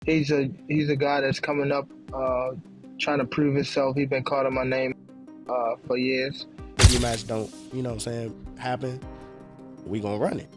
He's a guy that's coming up, trying to prove himself. He's been calling my name for years. If rematch don't, you know what I'm saying, happen, we gonna run it.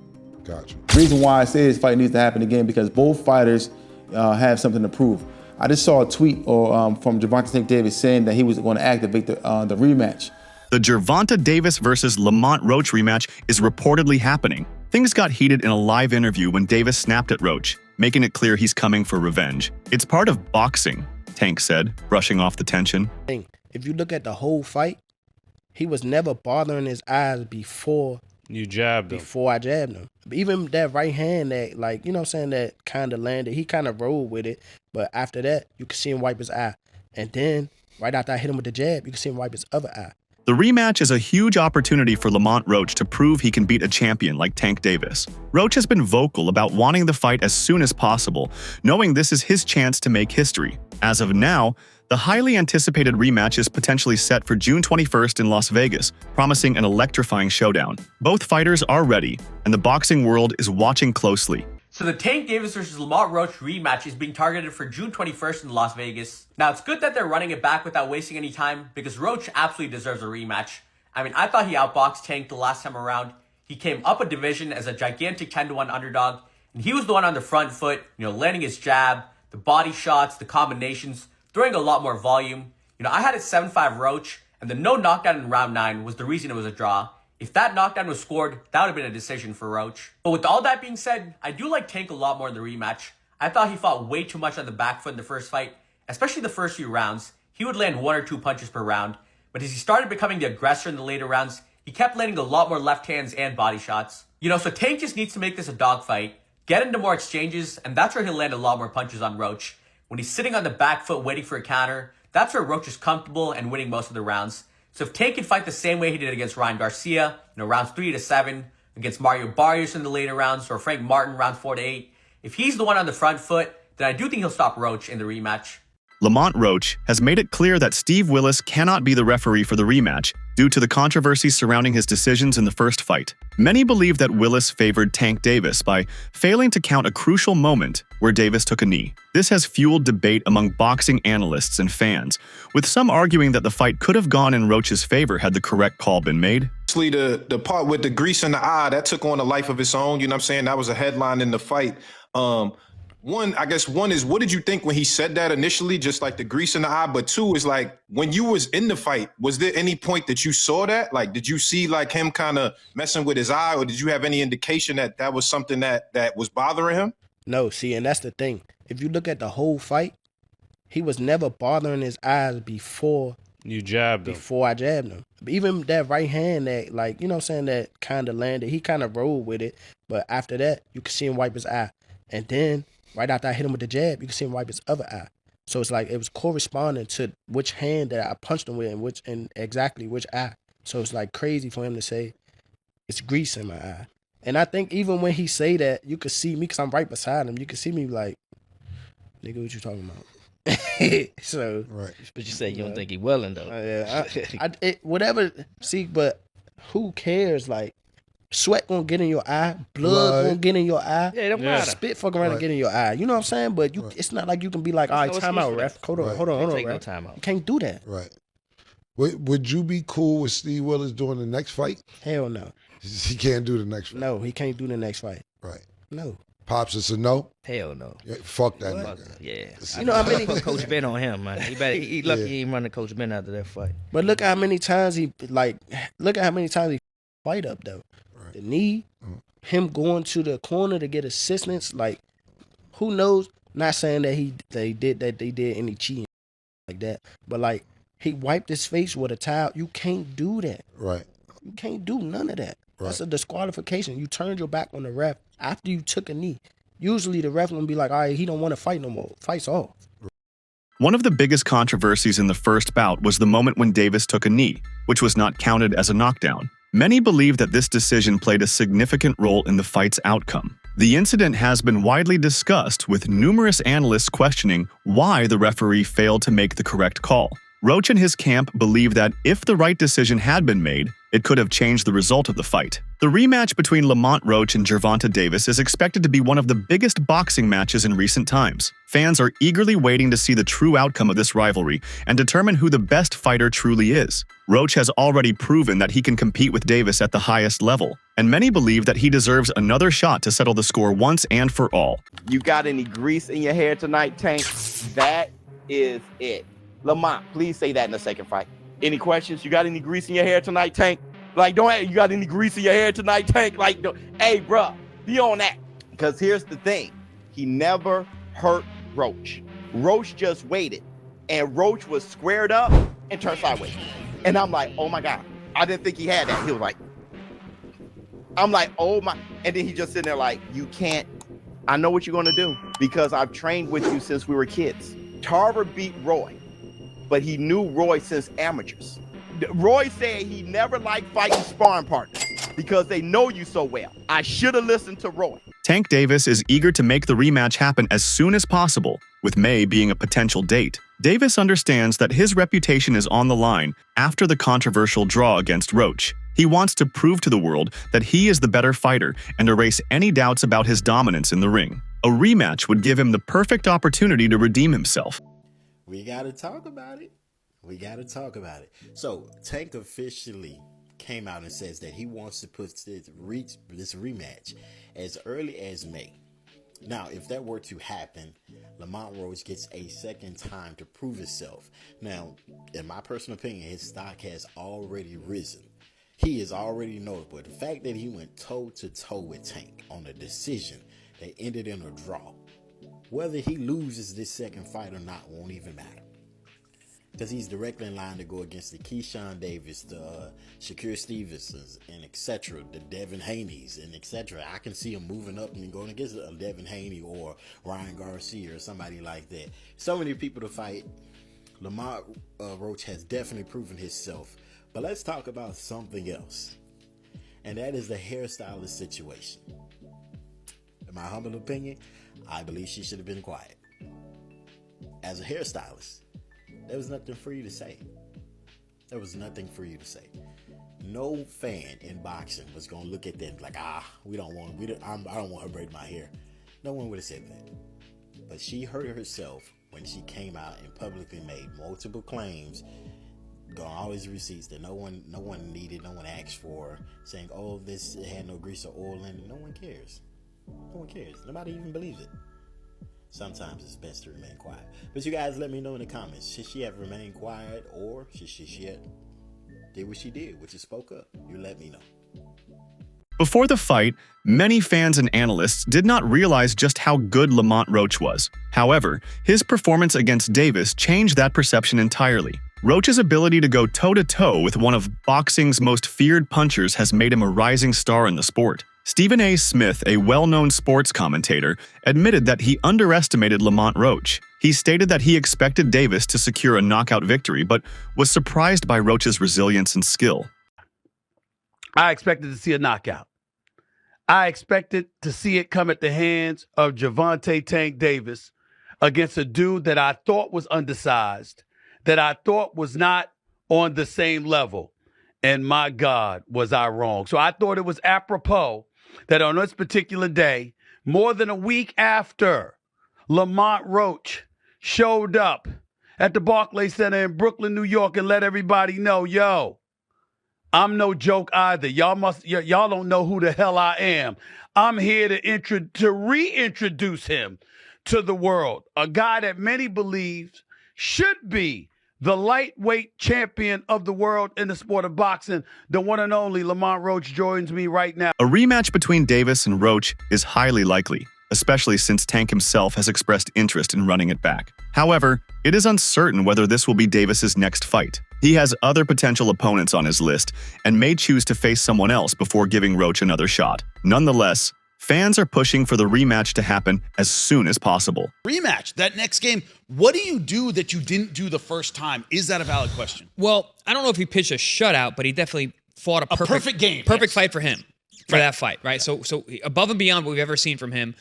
Gotcha. The reason why I say this fight needs to happen again because both fighters have something to prove. I just saw a tweet from Gervonta Tank Davis saying that he was going to activate the rematch. The Gervonta Davis versus Lamont Roach rematch is reportedly happening. Things got heated in a live interview when Davis snapped at Roach, making it clear he's coming for revenge. It's part of boxing, Tank said, brushing off the tension. If you look at the whole fight, he was never bothering his eyes before you jabbed him. Before I jabbed him. Even that right hand that, like, you know what I'm saying, that kind of landed, he kind of rolled with it. But after that, you could see him wipe his eye. And then, right after I hit him with the jab, you could see him wipe his other eye. The rematch is a huge opportunity for Lamont Roach to prove he can beat a champion like Tank Davis. Roach has been vocal about wanting the fight as soon as possible, knowing this is his chance to make history. As of now, the highly anticipated rematch is potentially set for June 21st in Las Vegas, promising an electrifying showdown. Both fighters are ready, and the boxing world is watching closely. So the Tank Davis versus Lamont Roach rematch is being targeted for June 21st in Las Vegas. Now, it's good that they're running it back without wasting any time because Roach absolutely deserves a rematch. I mean, I thought he outboxed Tank the last time around. He came up a division as a gigantic 10-1 underdog, and he was the one on the front foot, landing his jab, the body shots, the combinations, throwing a lot more volume. I had it 7-5 Roach, and the no knockdown in round 9 was the reason it was a draw. If that knockdown was scored, that would have been a decision for Roach. But with all that being said, I do like Tank a lot more in the rematch. I thought he fought way too much on the back foot in the first fight, especially the first few rounds. He would land 1 or 2 punches per round. But as he started becoming the aggressor in the later rounds, he kept landing a lot more left hands and body shots. So Tank just needs to make this a dogfight, get into more exchanges, and that's where he'll land a lot more punches on Roach. When he's sitting on the back foot waiting for a counter, that's where Roach is comfortable and winning most of the rounds. So if Tank can fight the same way he did against Ryan Garcia, rounds 3 to 7, against Mario Barrios in the later rounds, or Frank Martin rounds 4 to 8, if he's the one on the front foot, then I do think he'll stop Roach in the rematch. Lamont Roach has made it clear that Steve Willis cannot be the referee for the rematch due to the controversy surrounding his decisions in the first fight. Many believe that Willis favored Tank Davis by failing to count a crucial moment where Davis took a knee. This has fueled debate among boxing analysts and fans, with some arguing that the fight could have gone in Roach's favor had the correct call been made. The part with the grease in the eye, that took on a life of its own. You know what I'm saying? That was a headline in the fight. One is, what did you think when he said that initially, just like the grease in the eye? But 2 is like, when you was in the fight, was there any point that you saw that? Like, did you see like him kind of messing with his eye, or did you have any indication that that was something that was bothering him? No, see, and that's the thing. If you look at the whole fight, he was never bothering his eyes before you jabbed him. Before I jabbed him. Even that right hand that, like, you know what I'm saying, that kind of landed, he kind of rolled with it. But after that, you could see him wipe his eye. And then, right after I hit him with the jab, you could see him wipe his other eye. So it's like it was corresponding to which hand that I punched him with and exactly which eye. So it's like crazy for him to say it's grease in my eye. And I think even when he say that, you could see me because I'm right beside him. You could see me like, nigga, what you talking about? So, right. But you said you don't think he willing though. Whatever. See, but who cares? Like, sweat gonna get in your eye, blood gonna get in your eye. Yeah, it don't matter. Spit fuck around and get in your eye. You know what I'm saying? But it's not like you can be like, all right, time out, ref. Hold on, Take no ref. time out. You can't do that. Right. Would you be cool with Steve Willis doing the next fight? Hell no. He can't do the next fight. No, he can't do the next fight. Right. No. Pops, it's a no? Hell no. Yeah, fuck that Fuck nigga. Yeah. You know how many put Coach Ben on him, man. He lucky he ain't running Coach Ben after that fight. But look how many times he fight up though. Right. The knee, him going to the corner to get assistance, like who knows? Not saying that they did any cheating like that, but like he wiped his face with a towel. You can't do that. Right. You can't do none of that. Right. That's a disqualification. You turned your back on the ref after you took a knee. Usually the ref gonna be like, all right, he don't want to fight no more. Fight's off. One of the biggest controversies in the first bout was the moment when Davis took a knee, which was not counted as a knockdown. Many believe that this decision played a significant role in the fight's outcome. The incident has been widely discussed, with numerous analysts questioning why the referee failed to make the correct call. Roach and his camp believe that if the right decision had been made, it could have changed the result of the fight. The rematch between Lamont Roach and Gervonta Davis is expected to be one of the biggest boxing matches in recent times. Fans are eagerly waiting to see the true outcome of this rivalry and determine who the best fighter truly is. Roach has already proven that he can compete with Davis at the highest level, and many believe that he deserves another shot to settle the score once and for all. You got any grease in your hair tonight, Tank? That is it. Lamont, please say that in the second fight. Any questions? You got any grease in your hair tonight, Tank? Like, you got any grease in your hair tonight, Tank? Like, hey, bro, be on that. Because here's the thing. He never hurt Roach. Roach just waited. And Roach was squared up and turned sideways. And I'm like, oh, my God. I didn't think he had that. He was like, I'm like, oh, my. And then he just sitting there like, you can't. I know what you're going to do because I've trained with you since we were kids. Tarver beat Roy, but he knew Roy since amateurs. Roy said he never liked fighting sparring partners because they know you so well. I should have listened to Roy. Tank Davis is eager to make the rematch happen as soon as possible, with May being a potential date. Davis understands that his reputation is on the line after the controversial draw against Roach. He wants to prove to the world that he is the better fighter and erase any doubts about his dominance in the ring. A rematch would give him the perfect opportunity to redeem himself. We got to talk about it. We got to talk about it. So Tank officially came out and says that he wants to put this rematch as early as May. Now, if that were to happen, Lamont Roach gets a second time to prove himself. Now, in my personal opinion, his stock has already risen. He is already notable. The fact that he went toe-to-toe with Tank on a decision that ended in a draw, whether he loses this second fight or not won't even matter. Because he's directly in line to go against the Keyshawn Davis, the Shakur Stevensons, and etc., the Devin Haney's, and etc. I can see him moving up and going against a Devin Haney or Ryan Garcia or somebody like that. So many people to fight. Lamont Roach has definitely proven himself. But let's talk about something else. And that is the hairstylist situation. In my humble opinion, I believe she should have been quiet. As a hairstylist, there was nothing for you to say. There was nothing for you to say. No fan in boxing was gonna look at that and be like, I don't want her to braid my hair. No one would have said that. But she hurt herself when she came out and publicly made multiple claims, got all these receipts that no one needed, no one asked for, saying, oh, this had no grease or oil in it. No one cares. No one cares. Nobody even believes it. Sometimes it's best to remain quiet. But you guys let me know in the comments. Should she have remained quiet, or should she have did what she did, which is spoke up? You let me know. Before the fight, many fans and analysts did not realize just how good Lamont Roach was. However, his performance against Davis changed that perception entirely. Roach's ability to go toe-to-toe with one of boxing's most feared punchers has made him a rising star in the sport. Stephen A. Smith, a well-known sports commentator, admitted that he underestimated Lamont Roach. He stated that he expected Davis to secure a knockout victory, but was surprised by Roach's resilience and skill. I expected to see a knockout. I expected to see it come at the hands of Gervonta Tank Davis against a dude that I thought was undersized, that I thought was not on the same level. And my God, was I wrong. So I thought it was apropos that on this particular day, more than a week after Lamont Roach showed up at the Barclays Center in Brooklyn, New York, and let everybody know, yo, I'm no joke either. Y'all don't know who the hell I am. I'm here to reintroduce him to the world. A guy that many believe should be the lightweight champion of the world in the sport of boxing, the one and only Lamont Roach joins me right now. A rematch between Davis and Roach is highly likely, especially since Tank himself has expressed interest in running it back. However, it is uncertain whether this will be Davis's next fight. He has other potential opponents on his list and may choose to face someone else before giving Roach another shot. Nonetheless, fans are pushing for the rematch to happen as soon as possible. Rematch, that next game. What do you do that you didn't do the first time? Is that a valid question? Well, I don't know if he pitched a shutout, but he definitely fought a perfect game. Perfect fight for him. for that fight, right? So above and beyond what we've ever seen from him,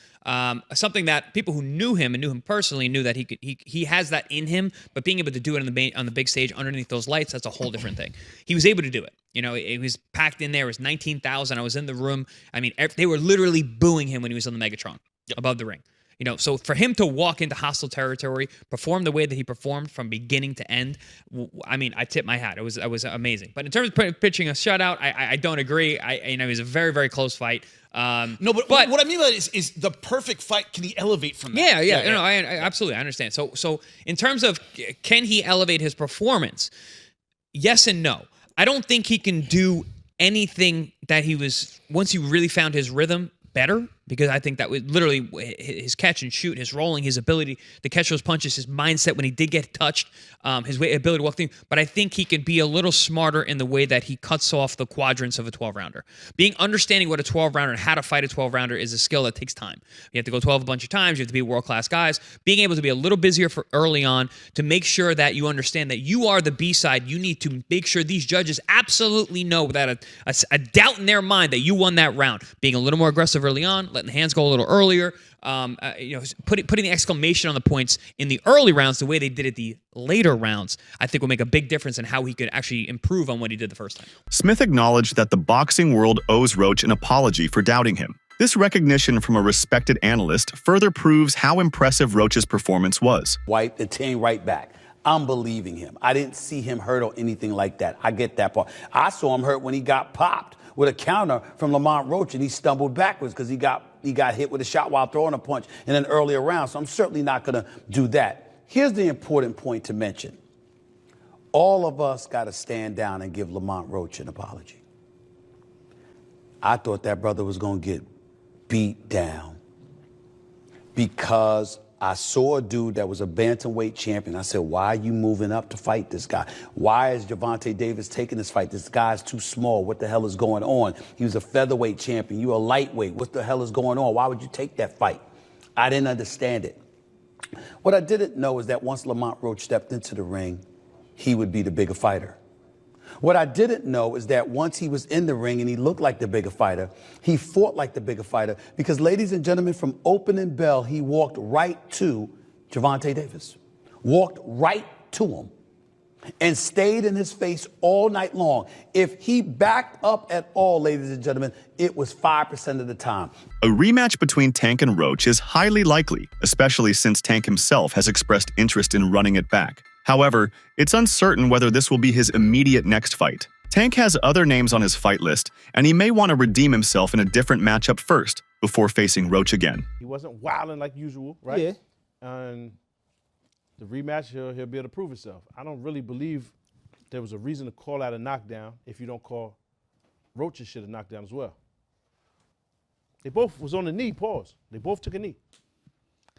something that people who knew him and knew him personally knew that he has that in him, but being able to do it on the big stage underneath those lights, that's a whole different thing. He was able to do it. You know, it was packed in there. It was 19,000. I was in the room. I mean, they were literally booing him when he was on the Megatron above the ring. You know, so for him to walk into hostile territory, perform the way that he performed from beginning to end, I mean, I tip my hat. It was amazing. But in terms of pitching a shutout, I don't agree. It was a very, very close fight. No, but what I mean by it is the perfect fight. Can he elevate from that? Yeah. No, I absolutely understand. So in terms of can he elevate his performance? Yes and no. I don't think he can do anything that he was once he really found his rhythm better, because I think that was literally his catch and shoot, his rolling, his ability to catch those punches, his mindset when he did get touched, his ability to walk through. But I think he can be a little smarter in the way that he cuts off the quadrants of a 12-rounder. Understanding what a 12-rounder and how to fight a 12-rounder is a skill that takes time. You have to go 12 a bunch of times. You have to be world-class guys. Being able to be a little busier for early on to make sure that you understand that you are the B-side. You need to make sure these judges absolutely know without a doubt in their mind that you won that round. Being a little more aggressive early on, letting the hands go a little earlier, putting the exclamation on the points in the early rounds the way they did it the later rounds, I think will make a big difference in how he could actually improve on what he did the first time. Smith acknowledged that the boxing world owes Roach an apology for doubting him. This recognition from a respected analyst further proves how impressive Roach's performance was. Wipe the team right back. I'm believing him. I didn't see him hurt or anything like that. I get that part. I saw him hurt when he got popped with a counter from Lamont Roach, and he stumbled backwards because he got hit with a shot while throwing a punch in an earlier round. So I'm certainly not going to do that. Here's the important point to mention. All of us got to stand down and give Lamont Roach an apology. I thought that brother was going to get beat down because I saw a dude that was a bantamweight champion. I said, why are you moving up to fight this guy? Why is Gervonta Davis taking this fight? This guy's too small. What the hell is going on? He was a featherweight champion. You're a lightweight. What the hell is going on? Why would you take that fight? I didn't understand it. What I didn't know is that once Lamont Roach stepped into the ring, he would be the bigger fighter. What I didn't know is that once he was in the ring and he looked like the bigger fighter, he fought like the bigger fighter because, ladies and gentlemen, from opening bell, he walked right to Gervonta Davis, walked right to him and stayed in his face all night long. If he backed up at all, ladies and gentlemen, it was 5% of the time. A rematch between Tank and Roach is highly likely, especially since Tank himself has expressed interest in running it back. However, it's uncertain whether this will be his immediate next fight. Tank has other names on his fight list, and he may want to redeem himself in a different matchup first before facing Roach again. He wasn't wilding like usual, right? Yeah. And the rematch, he'll be able to prove himself. I don't really believe there was a reason to call out a knockdown if you don't call Roach's shit a knockdown as well. They both was on the knee, pause. They both took a knee.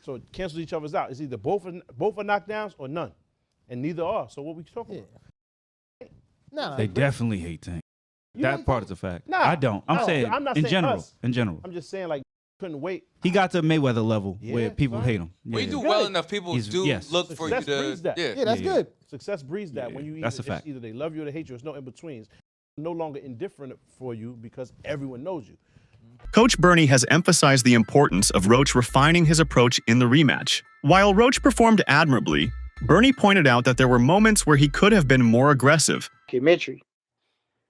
So it cancels each other's out. It's either both are knockdowns or none. And neither are. So what we talking about? No, they definitely hate Tank. That part is a fact. Nah, I don't. I'm saying not in saying general. us. In general. I'm just saying, like, couldn't wait. He got to Mayweather level where people hate him. When you do well enough, people look for you to. Breeds that. Yeah, that's good. Success breeds that. When you that's a fact. Either they love you or they hate you. There's no in-betweens. No longer indifferent for you because everyone knows you. Coach Bernie has emphasized the importance of Roach refining his approach in the rematch. While Roach performed admirably, Bernie pointed out that there were moments where he could have been more aggressive. Documentary,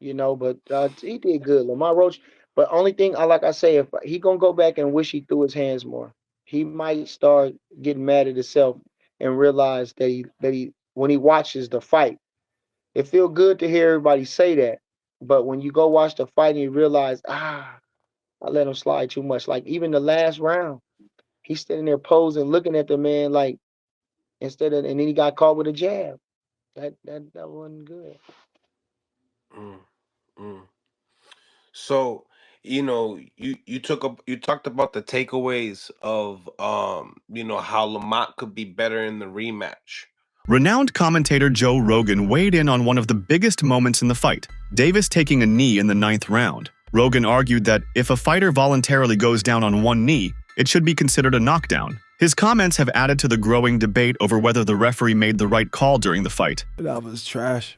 but he did good. Lamont Roach, but only thing, like I say, if he gonna go back and wish he threw his hands more, he might start getting mad at himself and realize that he when he watches the fight, it feel good to hear everybody say that, but when you go watch the fight and you realize, I let him slide too much. Like even the last round, he's standing there posing, looking at the man like. And then he got caught with a jab. That wasn't good. So, you talked about the takeaways of how Lamont could be better in the rematch. Renowned commentator Joe Rogan weighed in on one of the biggest moments in the fight, Davis taking a knee in the 9th round. Rogan argued that if a fighter voluntarily goes down on one knee, it should be considered a knockdown. His comments have added to the growing debate over whether the referee made the right call during the fight. That was trash.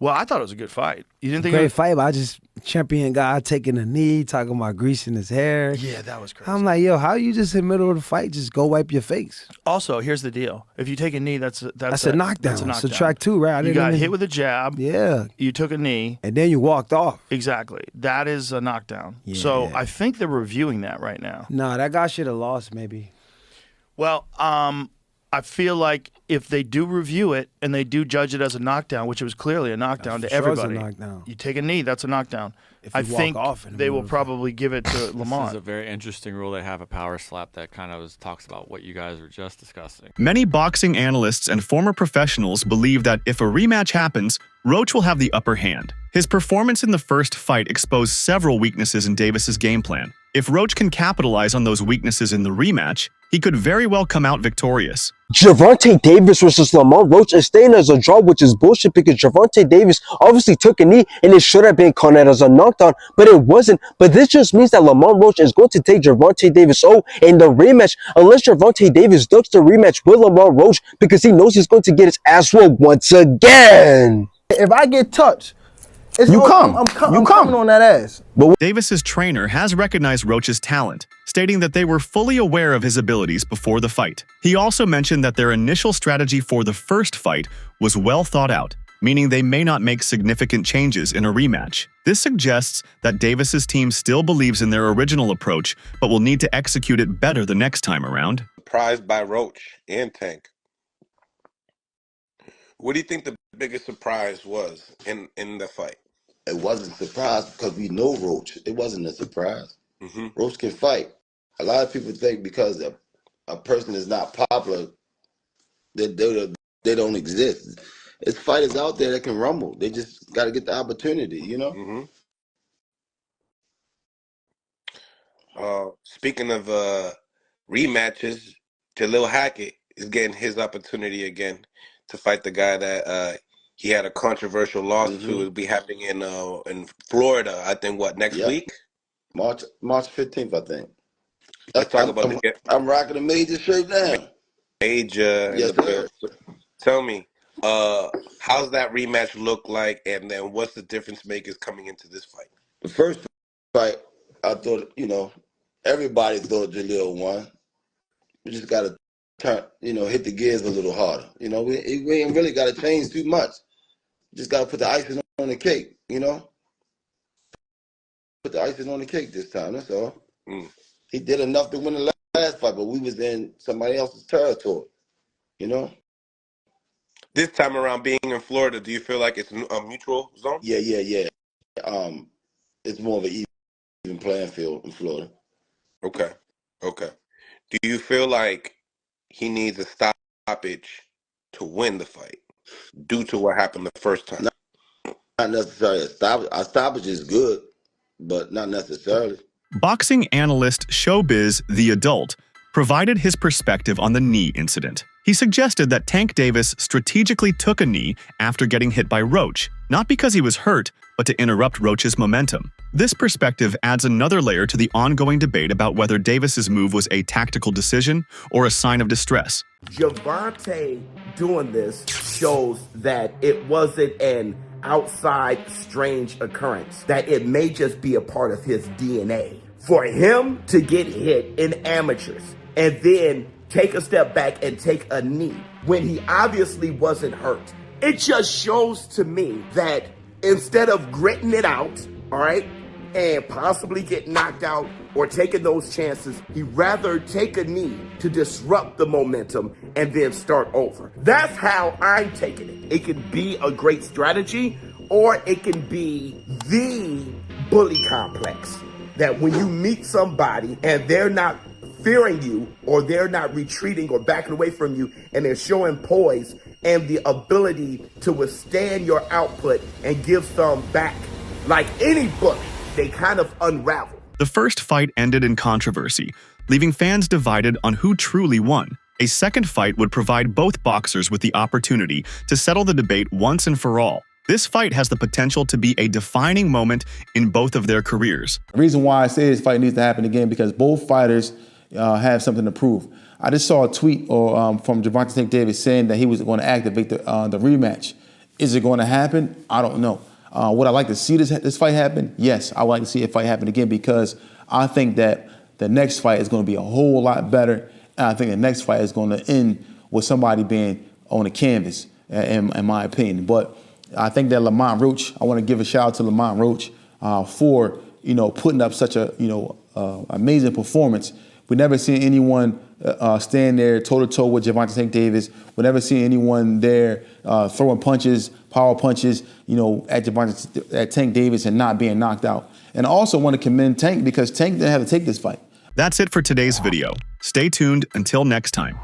Well, I thought it was a good fight. You didn't think Great fight, but I just champion guy taking a knee, talking about greasing his hair. Yeah, that was crazy. I'm like, yo, how you just in the middle of the fight just go wipe your face? Also, here's the deal: if you take a knee, that's a knockdown. That's a knockdown. Subtract 2, right? You got hit with a jab. Yeah. You took a knee. And then you walked off. Exactly. That is a knockdown. Yeah. So I think they're reviewing that right now. Nah, that guy should have lost maybe. Well, I feel like if they do review it and they do judge it as a knockdown, which it was clearly a knockdown to everybody, you take a knee, that's a knockdown. I think they will probably give it to Lamont. This is a very interesting rule they have, a power slap that kind of talks about what you guys were just discussing. Many boxing analysts and former professionals believe that if a rematch happens, Roach will have the upper hand. His performance in the first fight exposed several weaknesses in Davis's game plan. If Roach can capitalize on those weaknesses in the rematch, he could very well come out victorious. Gervonta Davis versus Lamont Roach is staying as a draw, which is bullshit because Gervonta Davis obviously took a knee and it should have been counted as a knockdown, but it wasn't. But this just means that Lamont Roach is going to take Gervonta Davis in the rematch, unless Gervonta Davis ducks the rematch with Lamont Roach because he knows he's going to get his ass whooped once again. If I get touched, I'm coming on that ass. Davis's trainer has recognized Roach's talent, stating that they were fully aware of his abilities before the fight. He also mentioned that their initial strategy for the first fight was well thought out, meaning they may not make significant changes in a rematch. This suggests that Davis's team still believes in their original approach, but will need to execute it better the next time around. Surprised by Roach and Tank. What do you think the biggest surprise was in the fight? It wasn't a surprise because we know Roach. It wasn't a surprise. Mm-hmm. Roach can fight. A lot of people think because a person is not popular, that they don't exist. There's fighters out there that can rumble. They just got to get the opportunity, you know? Mm-hmm. Speaking of rematches, Jalil Hackett is getting his opportunity again to fight the guy that he had a controversial loss to. It'll be happening in Florida, I think, next week? March 15th, I think. Let's talk about I'm rocking a major shirt now. Major. Yes, sir. Tell me, how's that rematch look like, and then what's the difference makers coming into this fight? The first fight, I thought, everybody thought Jalil won. We just got to turn, hit the gears a little harder. We ain't really got to change too much. Just got to put the icing on the cake, Put the icing on the cake this time, that's all. He did enough to win the last fight, but we was in somebody else's territory, This time around, being in Florida, do you feel like it's a mutual zone? Yeah. It's more of an even playing field in Florida. Okay. Do you feel like he needs a stoppage to win the fight due to what happened the first time? Not necessarily a stoppage. A stoppage is good, but not necessarily. Boxing analyst Showbiz The Adult provided his perspective on the knee incident. He suggested that Tank Davis strategically took a knee after getting hit by Roach, not because he was hurt, but to interrupt Roach's momentum. This perspective adds another layer to the ongoing debate about whether Davis's move was a tactical decision or a sign of distress. Gervonta doing this shows that it wasn't an outside strange occurrence, that it may just be a part of his DNA. For him to get hit in amateurs and then take a step back and take a knee when he obviously wasn't hurt, it just shows to me that instead of gritting it out, all right, and possibly get knocked out or taking those chances, he'd rather take a knee to disrupt the momentum and then start over. That's how I'm taking it. It can be a great strategy, or it can be the bully complex. That when you meet somebody and they're not fearing you, or they're not retreating or backing away from you, and they're showing poise and the ability to withstand your output and give some back, like any bully, they kind of unravel. The first fight ended in controversy, leaving fans divided on who truly won. A second fight would provide both boxers with the opportunity to settle the debate once and for all. This fight has the potential to be a defining moment in both of their careers. The reason why I say this fight needs to happen again because both fighters have something to prove. I just saw a tweet from Gervonta Davis saying that he was going to activate the rematch Is it going to happen? I don't know. Would I like to see this fight happen? Yes, I would like to see a fight happen again because I think that the next fight is going to be a whole lot better. And I think the next fight is going to end with somebody being on the canvas, in my opinion. But I think that Lamont Roach, I want to give a shout out to Lamont Roach for, putting up such a, amazing performance. We never seen anyone stand there toe-to-toe with Gervonta Tank Davis. We never seen anyone there throwing punches, power punches, at Tank Davis and not being knocked out. And I also want to commend Tank because Tank didn't have to take this fight. That's it for today's video. Stay tuned until next time.